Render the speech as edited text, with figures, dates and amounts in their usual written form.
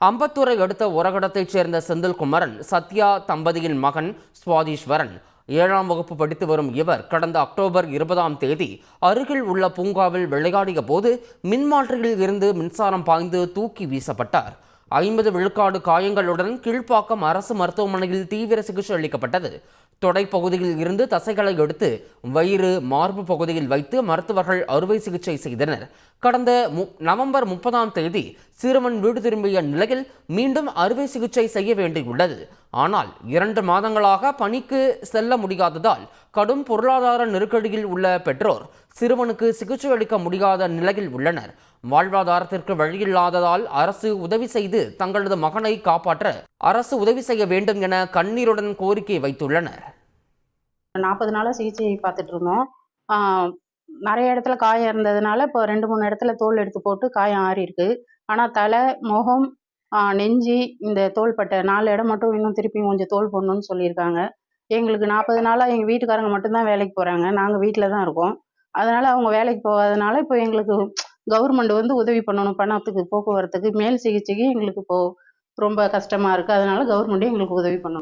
அம்பத்தூரை அடுத்த ஒரகடத்தைச் சேர்ந்த செந்தில்குமரன் சத்யா தம்பதியின் மகன் சுவாதீஸ்வரன். 7ஆம் வகுப்பு படித்து வரும் இவர் கடந்த அக்டோபர் 20ஆம் தேதி அருகில் உள்ள பூங்காவில் விளையாடிய போது மின்மாற்றியில் இருந்து மின்சாரம் பாய்ந்து தூக்கி வீசப்பட்டார். 50 விழுக்காடு காயங்களுடன் கீழ்ப்பாக்கம் அரசு மருத்துவமனையில் தீவிர சிகிச்சை அளிக்கப்பட்டது. தொடைப்பகுதியில் இருந்து தசைகளை எடுத்து வயிறு, மார்பு பகுதியில் வைத்து மருத்துவர்கள் அறுவை சிகிச்சை செய்தனர். கடந்த நவம்பர் 30ஆம் தேதி சிறுவன் வீடு திரும்பிய நிலையில் மீண்டும் அறுவை சிகிச்சை செய்ய வேண்டியுள்ளது. ஆனால் 2 மாதங்களாக பணிக்கு செல்ல முடியாததால் கடும் பொருளாதார நெருக்கடியில் உள்ள பெற்றோர் சிறுவனுக்கு சிகிச்சை அளிக்க முடியாத நிலையில் உள்ளனர். வாழ்வாதாரத்திற்கு வழியில்லாததால் அரசு உதவி செய்து தங்களது மகனை காப்பாற்ற அரசு உதவி செய்ய வேண்டும் என கண்ணீருடன் கோரிக்கை வைத்துள்ளனர். 40 நாளாக சிகிச்சை பார்த்துட்டு இருந்தோம். நிறைய இடத்துல காயம் இருந்ததுனால இப்போ 2-3 இடத்துல தோல் எடுத்து போட்டு காயம் ஆறி இருக்கு. ஆனால் தலை, முகம், நெஞ்சு, இந்த தோள்பட்டை 4 இடம் மட்டும் இன்னும் திருப்பி கொஞ்சம் தோல் போடணும்னு சொல்லியிருக்காங்க. எங்களுக்கு 40 நாளாக எங்கள் வீட்டுக்காரங்க மட்டும்தான் வேலைக்கு போகிறாங்க. நாங்கள் வீட்டில் தான் இருக்கோம். அதனால் அவங்க வேலைக்கு போகாதனால இப்போ எங்களுக்கு கவர்மெண்ட் உதவி பண்ணணும். பணத்துக்கு, போக்குவரத்துக்கு, மேல் சிகிச்சைக்கு எங்களுக்கு இப்போது ரொம்ப கஷ்டமாக இருக்குது. அதனால் கவர்மெண்ட்டே எங்களுக்கு உதவி பண்ணணும்.